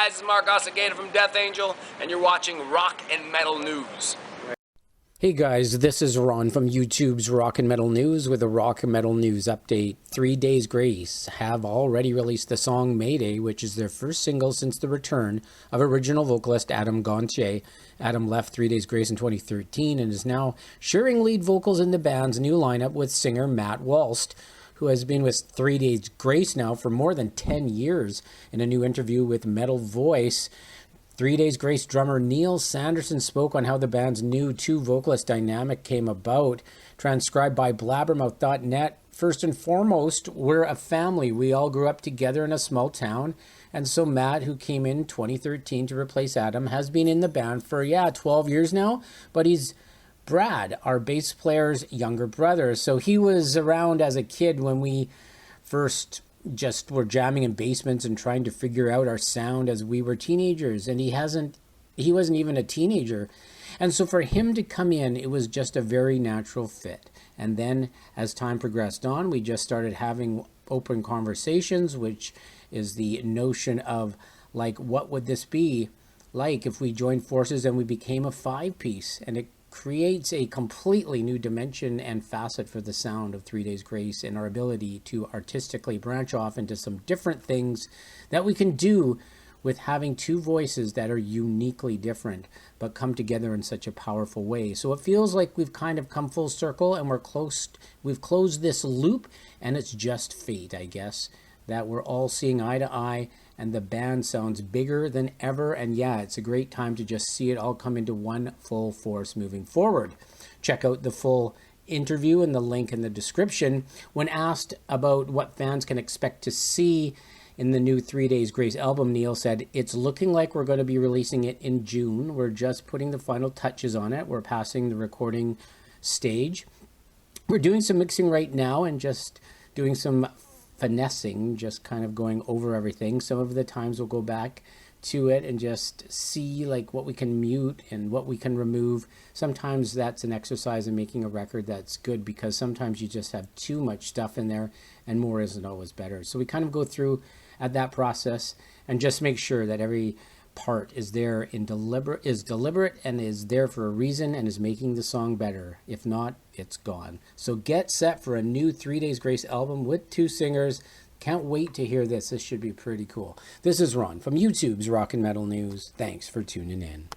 guys? It's Mark Osagata from Death Angel, and you're watching Rock and Metal News. Hey guys, this is Ron from YouTube's Rock and Metal News with a Rock and Metal News update. 3 Days Grace have already released the song Mayday, which is their first single since the return of original vocalist Adam Gontier. Adam left 3 Days Grace in 2013 and is now sharing lead vocals in the band's new lineup with singer Matt Walst, who has been with 3 Days Grace now for more than 10 years. In a new interview with Metal Voice, 3 Days Grace drummer Neil Sanderson spoke on how the band's new two-vocalist dynamic came about. Transcribed by blabbermouth.net, first and foremost, we're a family. We all grew up together in a small town. And so Matt, who came in 2013 to replace Adam, has been in the band for, 12 years now. But he's Brad, our bass player's younger brother. So he was around as a kid when we first just were jamming in basements and trying to figure out our sound as we were teenagers, and he wasn't even a teenager. And so for him to come in, it was just a very natural fit. And then as time progressed on, we just started having open conversations, which is the notion of, like, what would this be like if we joined forces and we became a 5-piece? And it creates a completely new dimension and facet for the sound of 3 Days Grace and our ability to artistically branch off into some different things that we can do with having two voices that are uniquely different but come together in such a powerful way. So it feels like we've kind of come full circle and we've closed this loop, and it's just fate, I guess, that we're all seeing eye to eye and the band sounds bigger than ever. And it's a great time to just see it all come into one full force moving forward. Check out the full interview and the link in the description. When asked about what fans can expect to see in the new 3 Days Grace album, Neil said, "It's looking like we're going to be releasing it in June. We're just putting the final touches on it. We're passing the recording stage. We're doing some mixing right now and just doing some finessing, just kind of going over everything. Some of the times we'll go back to it and just see like what we can mute and what we can remove. Sometimes that's an exercise in making a record that's good, because sometimes you just have too much stuff in there and more isn't always better. So we kind of go through at that process and just make sure that every part is there deliberate and is there for a reason and is making the song better. If not, it's gone. So get set for a new 3 Days Grace album with two singers. Can't wait to hear this. This should be pretty cool. This is Ron from YouTube's Rock and Metal News. Thanks for tuning in.